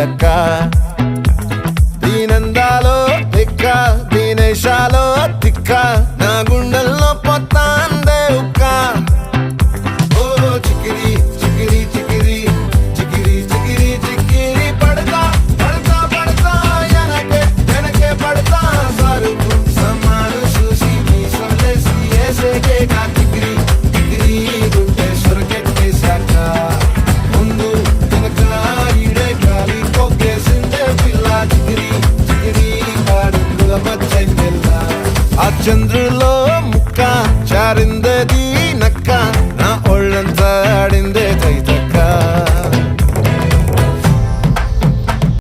లెక్క దీనందాలో తిక్క దీనేశాలో తిక్క నా గుండెల్లో పొత్తాందే ఉక్క ఓ చికిరి చికిరి చికిరి చికిరి చికిరి చికిరి పడతా పడతా పడతా వెనకే వెనకే పడతా సరుకు సమాను చూసి మీ సొల్లేసి ఏసేకే కా చికిరి చికిరి గుండె సొరకెట్టేశాక ముందు వెనక ఈడే గాలి కొక్కేసిందే పిల్ల చికిరి చికిరి ఆడుగుల మచ్చ పిల్ల ఆ చంద్రు